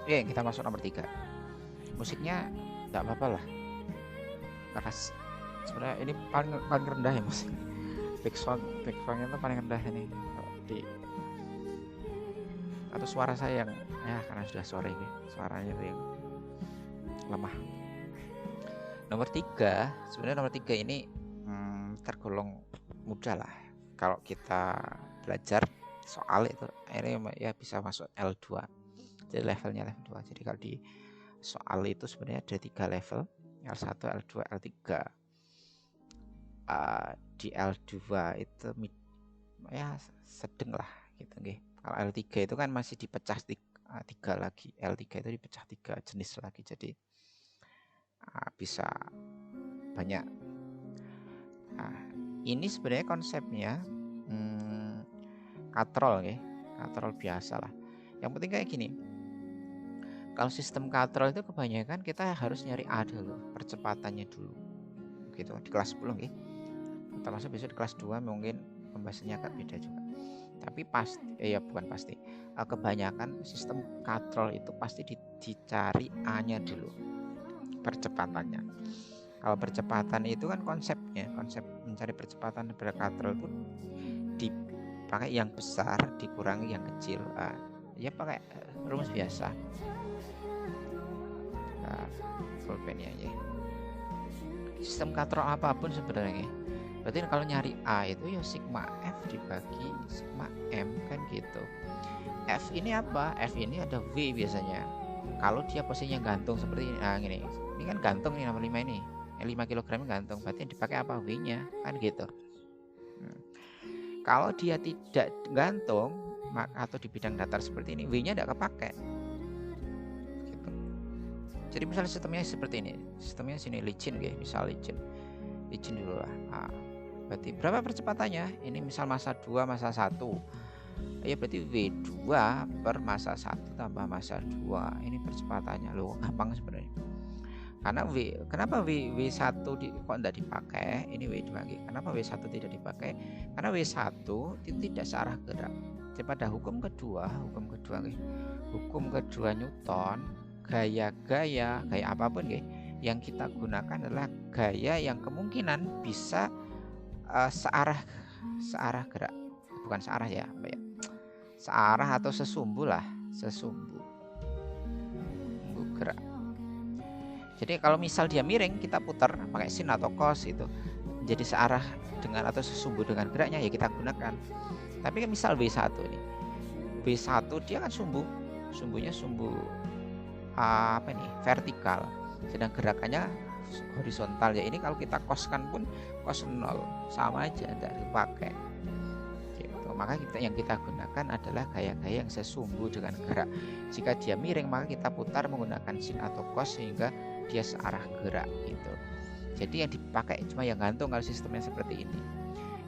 kita masuk nomor 3. Musiknya nggak apa-apa lah, keras. Sebenarnya ini paling rendah ya musik. Back sound itu paling rendah ini. Di atau suara saya yang ya karena sudah sore ini suaranya itu yang lemah. Nomor 3, sebenarnya nomor 3 ini tergolong mudah lah. Kalau kita belajar soal itu ini ya bisa masuk L2. Jadi levelnya level 2. Jadi kalau di soal itu sebenarnya ada 3 level, L1, L2, L3. Di L2 itu ya sedang lah gitu nggih. Kalau L3 itu kan masih dipecah 3 lagi. L3 itu dipecah 3 jenis lagi. Jadi bisa banyak. Nah, ini sebenarnya konsepnya katrol ya, katrol biasa lah. Yang penting kayak gini. Kalau sistem katrol itu kebanyakan kita harus nyari A dulu, percepatannya dulu. Gitu di kelas 10 nggih. Termasuk besok di kelas 2 mungkin pembahasannya agak beda juga. Tapi pasti ya bukan pasti. Kebanyakan sistem katrol itu pasti dicari A-nya dulu. Percepatannya. Kalau percepatan itu kan konsepnya, konsep mencari percepatan pada katrol itu dipakai yang besar dikurangi yang kecil. Ya pakai rumus biasa. Pulpennya ya. Sistem katrol apapun sebenarnya. Berarti kalau nyari A itu ya sigma F dibagi sigma M kan gitu. F ini apa? F ini ada V biasanya. Kalau dia posisinya gantung seperti ini, nah gini. Ini kan gantung nih nomor 5 ini. 5 kg gantung, berarti dipakai apa? V-nya kan gitu. Kalau dia tidak gantung atau di bidang datar seperti ini, V-nya tidak kepakai. Gitu. Jadi misalnya sistemnya seperti ini. Sistemnya sini licin gitu, misal licin dulu lah. Berarti berapa percepatannya? Ini misal massa 2 massa 1. Ya berarti V2 per massa 1 tambah massa 2. Ini percepatannya. Loh, gampang sebenarnya. Karena kenapa W1 kok tidak dipakai? Ini W2 lagi. Kenapa W1 tidak dipakai? Karena W1 itu tidak searah gerak. Pada hukum kedua Newton, gaya apapun yang kita gunakan adalah gaya yang kemungkinan bisa searah gerak, bukan searah ya, searah atau sesumbu gerak. Jadi kalau misal dia miring, kita putar pakai sin atau cos itu jadi searah dengan atau sesumbu dengan geraknya, ya kita gunakan. Tapi kan misal W1 ini, W1 dia kan sumbunya sumbu vertikal, sedang gerakannya horizontal ya. Ini kalau kita koskan pun cos 0 sama aja, tidak dipakai. Maka yang kita gunakan adalah gaya-gaya yang sesumbu dengan gerak. Jika dia miring, maka kita putar menggunakan sin atau cos sehingga dia searah gerak gitu. Jadi yang dipakai cuma yang gantung kalau sistemnya seperti ini.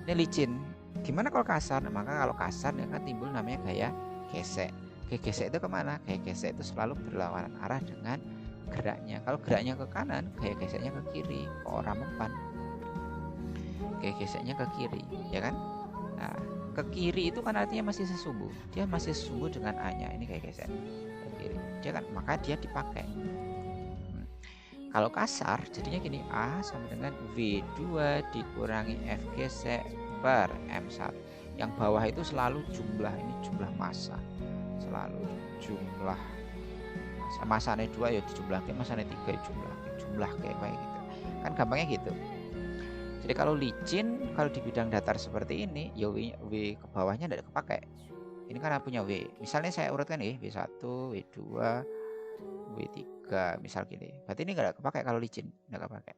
Ini licin. Gimana kalau kasar? Maka kalau kasar ya kan timbul namanya gaya gesek. Gaya gesek itu kemana? Gaya gesek itu selalu berlawanan arah dengan geraknya. Kalau geraknya ke kanan, gaya geseknya ke kiri. Orang mempan. Gaya geseknya ke kiri, ya kan? Nah, ke kiri itu kan artinya masih sesumbu. Dia masih sesumbu dengan A-nya. Ini kayak gesek ke kiri. Dia kan, maka dia dipakai. Kalau kasar jadinya gini, A sama dengan V2 dikurangi F gesek per M1. Yang bawah itu selalu jumlah, ini jumlah massa. Selalu jumlah massa. Massanya 2 ya dijumlahkan, massanya 3 ya jumlah kayak gitu. Kan gampangnya gitu. Jadi kalau licin, kalau di bidang datar seperti ini, ya W ke bawahnya tidak kepakai. Ini karena punya W. Misalnya saya urutkan ya, W1, W2, W3, misal gini. Berarti ini nggak kepakai kalau licin, nggak kepakai.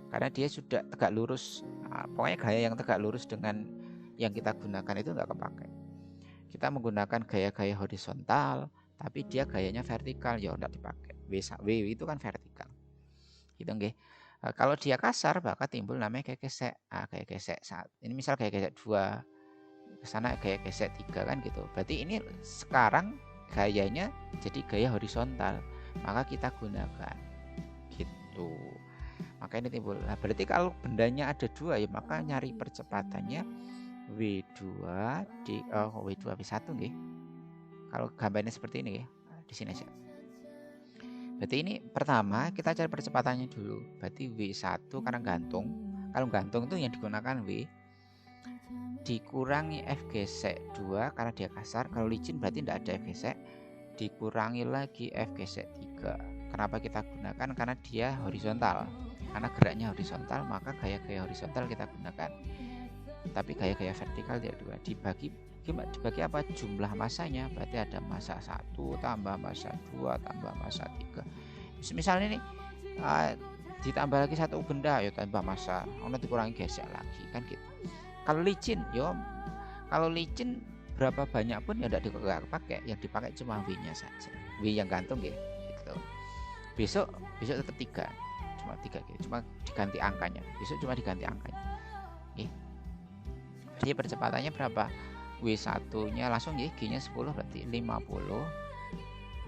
Karena dia sudah tegak lurus. Nah, pokoknya gaya yang tegak lurus dengan yang kita gunakan itu nggak kepakai. Kita menggunakan gaya-gaya horizontal, tapi dia gayanya vertikal, ya nggak dipakai. W itu kan vertikal. Gitu nggih. Kalau dia kasar, maka timbul namanya kayak gesek. Kayak gesek saat ini misal kayak gesek 2 ke sana, kayak gesek 3 kan gitu. Berarti ini sekarang gayanya jadi gaya horizontal, maka kita gunakan gitu. Maka ini timbul. Nah, berarti kalau bendanya ada 2 ya, maka nyari percepatannya W2 di W2 W1 nggih. Kalau gambarnya seperti ini ya. di sini aja. Berarti ini pertama kita cari percepatannya dulu. Berarti W1 karena gantung. Kalau gantung itu yang digunakan W dikurangi F gesek 2 karena dia kasar. Kalau licin berarti tidak ada F gesek, dikurangi lagi F gesek 3. Kenapa kita gunakan? Karena dia horizontal. Karena geraknya horizontal, maka gaya-gaya horizontal kita gunakan. Tapi gaya-gaya vertikal tidak dua. Dibagi apa? Jumlah masanya. Berarti ada massa 1 tambah massa 2 tambah massa 3. Misalnya nih ditambah lagi satu benda, ya tambah massa, dikurangi gesek lagi, kan gitu. Kalau licin, kalau licin berapa banyak pun ya tidak dipakai, yang dipakai cuma W-nya saja, W yang gantung ya, gitu. Besok tetap 3, cuma 3 gitu, cuma diganti angkanya. Besok cuma diganti angkanya. Jadi percepatannya berapa? W1-nya langsung ya, G-nya 10 berarti 50.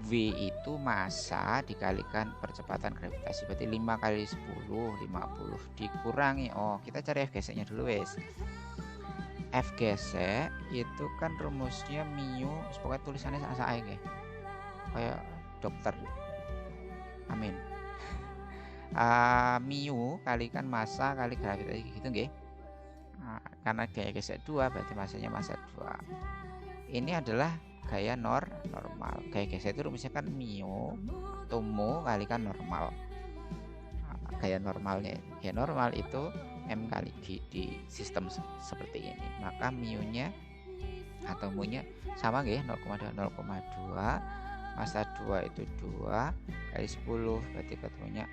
W itu massa dikalikan percepatan gravitasi, berarti 5 kali 10 50 dikurangi, kita cari F geseknya dulu wes. F gesek itu kan rumusnya mu, pokoknya tulisannya sae nggih. Kayak dokter. Amin. Mu kalikan massa kali gravitasi gitu nggih. Karena gaya gesek 2 berarti massanya massa 2. Ini adalah gaya normal. Gaya gesek itu rumusnya kan mu atau mu kalikan normal. Gaya normalnya, gaya normal itu M kali G di sistem seperti ini. Maka mu-nya atau mu-nya sama nggih, 0,2 massa 2 itu 2 kali 10 berarti ketemunya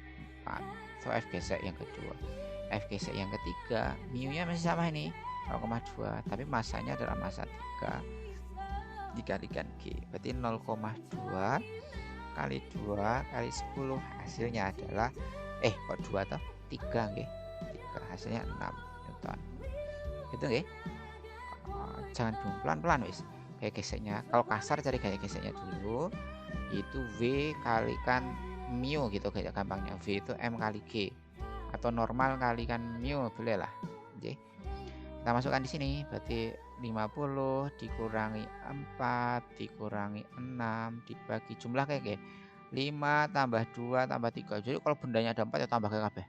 4. So F gesek yang kedua. F gesek yang ketiga, mu-nya masih sama ini 0,2, tapi massanya adalah massa 3 dikalikan G, berarti 0,2 kali 2 kali 10 hasilnya adalah 2 toh 3 nggih, 3 hasilnya 6 Newton gitu nggih. Jangan bingung, pelan-pelan wis gaya geseknya. Kalau kasar cari gaya geseknya dulu, itu W kalikan mu gitu kayak gampangnya. V itu M kali G atau normal kalikan mu boleh lah. Oke. Kita masukkan di sini, berarti 50 dikurangi 4 dikurangi 6 dibagi jumlah kayak 5 tambah 2 tambah 3. Jadi kalau bendanya ada 4 ya tambah ke kabeh.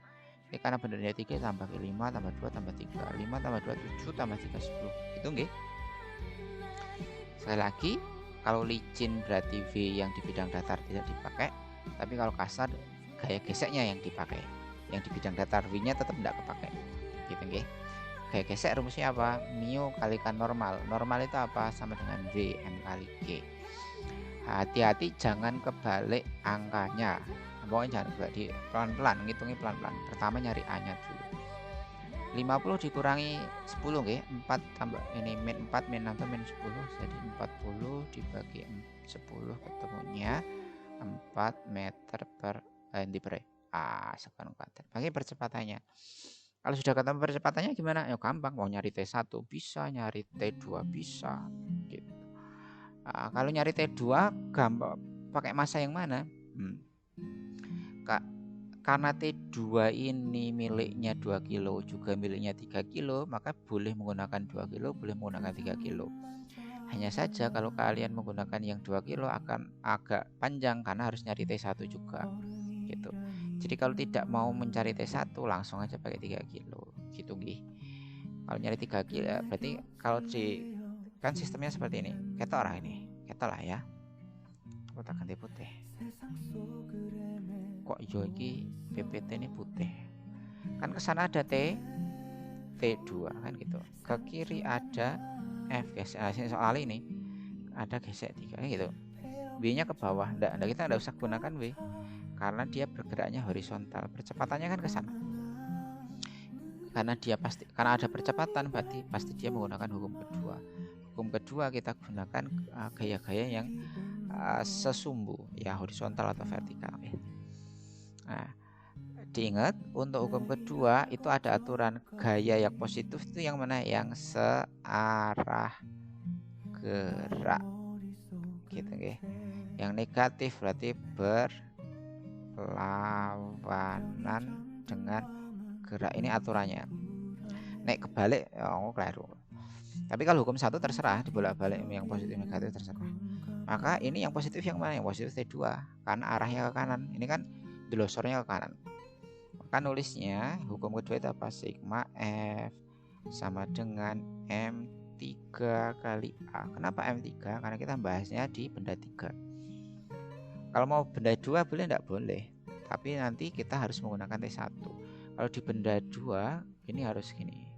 Karena bendanya 3 tambah ke 5 tambah 2 tambah 3. 5 tambah 2 7 tambah 3 10. Itu nggih. Sekali lagi, kalau licin berarti V yang di bidang datar tidak dipakai, tapi kalau kasar gaya geseknya yang dipakai. Yang di bidang datar V-nya tetap tidak kepakai. Gitu nggih. Gaya gesek rumusnya apa? Mu kalikan normal. Normal itu apa? Sama dengan V M kali G. Hati-hati jangan kebalik angkanya. Pokoknya jangan kebalik, pelan-pelan, ngitungnya pelan-pelan. Pertama nyari A-nya dulu. 50 dikurangi 10 nggih. 4 tambah ini min 4 min 6 itu min 10, jadi 40 dibagi 10 ketemunya 4 meter per sekund kuadrat. Bagi percepatannya. Kalau sudah ketemu percepatannya gimana? Ya gampang, mau nyari T1 bisa, nyari T2 bisa gitu. Kalau nyari T2 gampang, pakai massa yang mana? Karena T2 ini miliknya 2 kilo juga miliknya 3 kilo, maka boleh menggunakan 2 kilo, boleh menggunakan 3 kilo. Hanya saja kalau kalian menggunakan yang 2 kilo akan agak panjang karena harus nyari T1 juga gitu. Jadi kalau tidak mau mencari T1 langsung aja pakai 3 kilo gitu nggih. Kalau nyari 3 kilo berarti kalau kan sistemnya seperti ini. Ketok lah ini. Ketok lah ya. Kotak ganti putih. Kok yo iki PPT ini putih. Kan ke sana ada T2 kan gitu. Ke kiri ada F gesek. Soal ini ada gesek 3 gitu. W-nya ke bawah. Kita enggak usah gunakan W. Karena dia bergeraknya horizontal, percepatannya kan ke sana. Karena ada percepatan berarti pasti dia menggunakan hukum kedua. Hukum kedua kita gunakan gaya-gaya yang sesumbu ya, horizontal atau vertikal ya. Nah, diingat untuk hukum kedua itu ada aturan gaya yang positif itu yang mana? Yang searah gerak. Gitu nggih. Yang negatif berarti berlawanan dengan gerak. Ini aturannya. Nek kebalik keliru. Tapi kalau hukum satu terserah, dibolak-balik yang positif negatif terserah. Maka ini yang positif yang mana? Yang positif T2 karena arahnya ke kanan. Ini kan delosornya ke kanan. Maka nulisnya hukum kedua itu apa? Sigma F sama dengan M3 kali A. Kenapa M3? Karena kita bahasnya di benda 3. Kalau mau benda 2 boleh enggak? Boleh. Tapi nanti kita harus menggunakan T1. Kalau di benda 2 ini harus gini.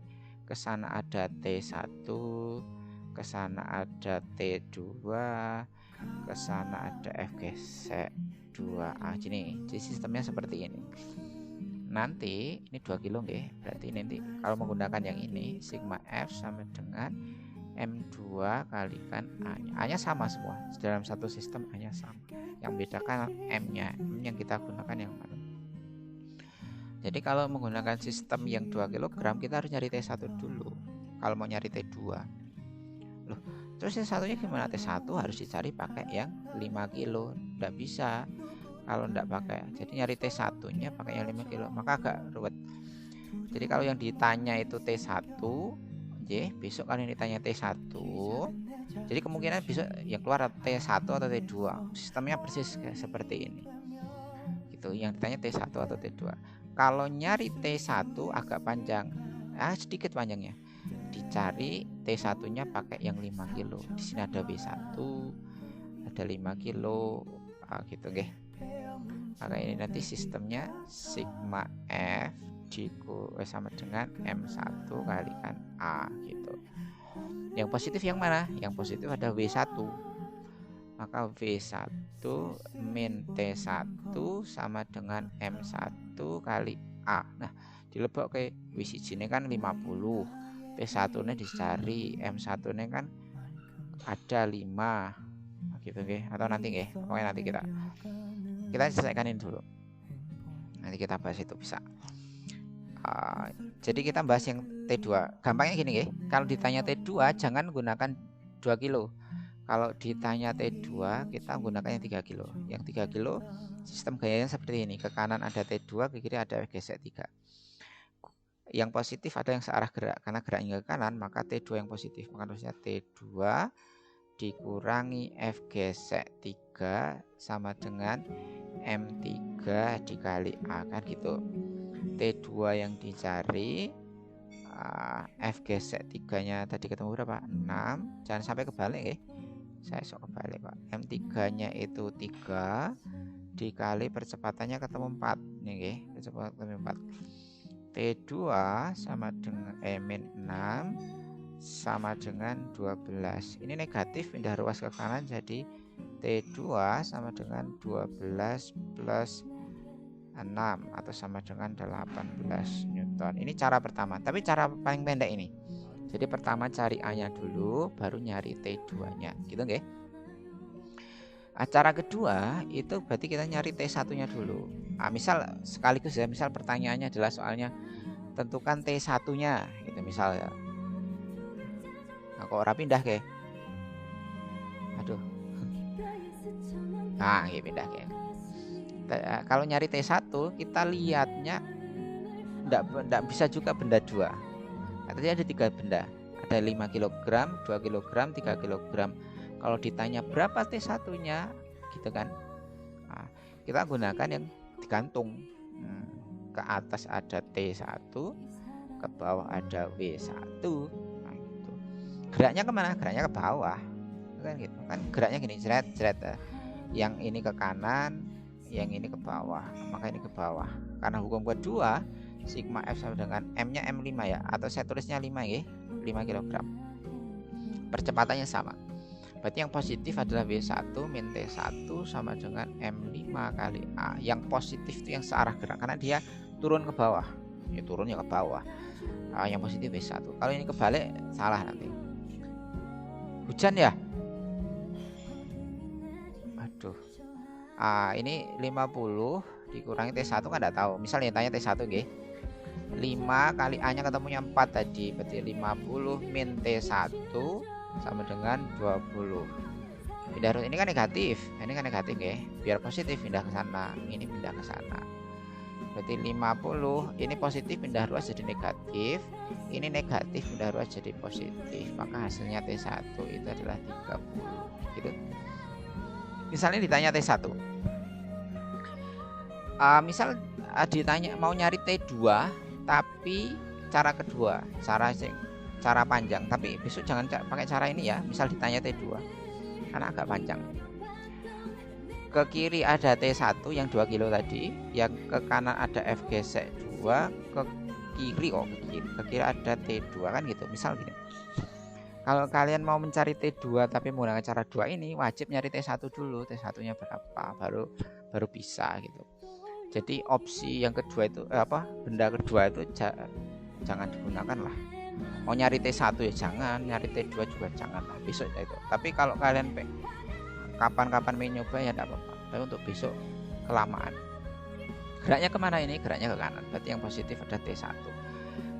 Ke sana ada T1, ke sana ada T2, ke sana ada F gesek 2A. Jadi sistemnya seperti ini. Nanti ini 2 kilo nggih. Berarti nanti kalau menggunakan yang ini sigma F sama dengan M2 kalikan A-nya. A-nya sama semua. Dalam satu sistem A-nya sama. Yang bedakan M-nya. M yang kita gunakan yang mana? Jadi kalau menggunakan sistem yang 2 kg kita harus nyari T1 dulu. Kalau mau nyari T2. Loh, terus yang satunya gimana? T1 harus dicari pakai yang 5 kilo. Nggak bisa kalau nggak pakai. Jadi nyari T1-nya pakai yang 5 kilo. Maka agak ruwet. Jadi kalau yang ditanya itu T1, besok kalian ditanya T1. Jadi kemungkinan besok yang keluar T1 atau T2. Sistemnya persis kayak seperti ini. Gitu, yang ditanya T1 atau T2. Kalau nyari T1 agak panjang. Sedikit panjangnya. Dicari T1-nya pakai yang 5 kilo. Di sini ada B1, ada 5 kilo. Gitu nggih. Maka ini nanti sistemnya sigma F sama dengan M1 kalikan A gitu. Yang positif yang mana? Yang positif ada W1. Maka W1 min T1 sama dengan M1 kali A. Nah, dilebok ke W1 ini kan 50. T1 nya dicari, M1 nya kan ada 5. Gitu nggih. Atau nanti nggih. Pokoknya nanti kita selesaikan ini dulu. Nanti kita bahas itu bisa. Jadi kita bahas yang T2. Gampangnya gini nggih. Kalau ditanya T2 jangan gunakan 2 kilo. Kalau ditanya T2 kita gunakan yang 3 kilo. Yang 3 kilo sistem gayanya seperti ini. Ke kanan ada T2, ke kiri ada F gesek 3. Yang positif ada yang searah gerak. Karena geraknya ke kanan maka T2 yang positif. Maka terusnya T2 dikurangi F gesek 3 sama dengan M3 dikali A, kan gitu. T2 yang dicari, F gesek 3 nya tadi ketemu berapa? 6. Jangan sampai kebalik ya. Saya sok kebalik Pak. M3 nya itu 3 dikali percepatannya ketemu 4 nih nggih. Percepatan ketemu 4. T2 sama dengan min 6 sama dengan 12. Ini negatif pindah ruas ke kanan jadi T2 sama dengan 12 plus 6 atau sama dengan 18 Newton. Ini cara pertama, tapi cara paling pendek ini. Jadi pertama cari A-nya dulu, baru nyari T2-nya. Gitu nggih? Cara kedua itu berarti kita nyari T1-nya dulu. Misal sekaligus ya, misal pertanyaannya adalah soalnya tentukan T1-nya gitu misal ya. Kok ora pindah ke? Aduh. Nah, ini pindah ke. Kalau nyari T1 kita lihatnya enggak bisa juga benda 2. Artinya ada 3 benda. Ada 5 kg, 2 kg, 3 kg. Kalau ditanya berapa T1-nya gitu kan. Nah, kita gunakan yang digantung. Ke atas ada T1, ke bawah ada W1. Nah, gitu. Geraknya kemana? Geraknya ke bawah. Kan gitu. Kan geraknya gini, jret. Yang ini ke kanan, yang ini ke bawah. Maka ini ke bawah. Karena hukum kedua sigma F sama dengan M-nya M5 ya, atau saya tulisnya 5 ya, 5 kg. Percepatannya sama. Berarti yang positif adalah W1 min T1 sama dengan M5 kali A. Yang positif itu yang searah gerak karena dia turun ke bawah. Ya turunnya ke bawah. Yang positif W1. Kalau ini kebalik salah nanti. Hujan ya? Aduh. Ini 50 dikurangi T1 kan enggak tahu. Misalnya tanya T1 nggih. 5 kali A-nya ketemunya 4 tadi. Berarti 50 min T1 sama dengan 20. Pindah ruas ini kan negatif. Ini kan negatif ya. Biar positif pindah ke sana. Ini pindah ke sana. Berarti 50 ini positif pindah ruas jadi negatif. Ini negatif pindah ruas jadi positif. Maka hasilnya T1 itu adalah 30. Gitu. Misalnya ditanya T1. Misal ditanya mau nyari T2 tapi cara kedua, cara panjang, tapi besok jangan pakai cara ini ya. Misal ditanya T2 karena agak panjang. Ke kiri ada T1 yang 2 kilo tadi, yang ke kanan ada F gesek 2, ke kiri ke kiri ada T2 kan gitu. Misal gini. Kalau kalian mau mencari T2 tapi menggunakan cara 2 ini, wajib nyari T1 dulu. T1-nya berapa baru bisa gitu. Jadi opsi yang kedua itu benda kedua itu jangan digunakan lah. Mau nyari T1 ya jangan, nyari T2 juga jangan lah besok ya itu. Tapi kalau kalian kapan-kapan mau nyoba ya tidak apa-apa. Tapi untuk besok kelamaan. Geraknya kemana ini? Geraknya ke kanan. Berarti yang positif ada T1.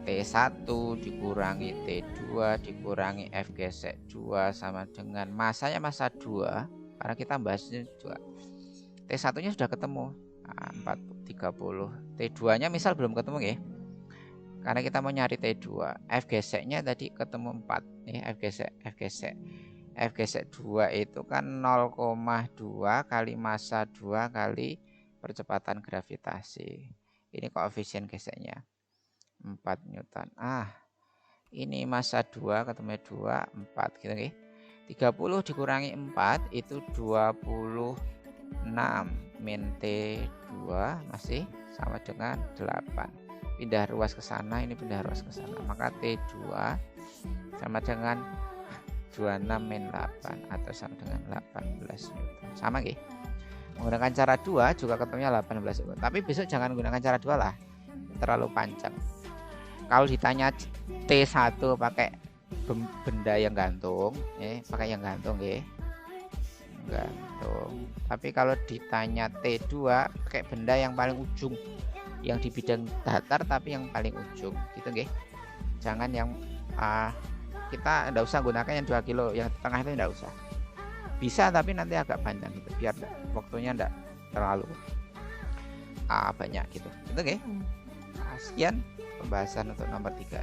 T1 dikurangi T2 dikurangi F gesek 2 sama dengan masanya massa 2. Karena kita bahasnya juga T1-nya sudah ketemu. 30. T2-nya misal belum ketemu ya. Karena kita mau nyari T2. F geseknya tadi ketemu 4 nih, F gesek 2 itu kan 0,2 kali massa 2 kali percepatan gravitasi. Ini koefisien geseknya 4 Newton. Ini massa 2 ketemu 2 4 gitu nih. 30 dikurangi 4 itu 26 min T2 masih sama dengan 8. Pindah ruas ke sana, ini pindah ruas ke sana. Maka T2 sama dengan 26 min 8 atau sama dengan 18 Newton. Sama nggih? Menggunakan cara 2 juga ketemunya 18 Newton. Tapi besok jangan menggunakan cara 2 lah. Terlalu panjang. Kalau ditanya T1 pakai benda yang gantung, pakai yang gantung nggih. Gantung. Tapi kalau ditanya T2 pakai benda yang paling ujung, yang di bidang datar tapi yang paling ujung gitu nggih. Jangan yang kita enggak usah gunakan yang 2 kilo, yang tengah itu enggak usah. Bisa tapi nanti agak panjang gitu, biar waktunya enggak terlalu banyak gitu. Gitu nggih. Sekian pembahasan untuk nomor 3.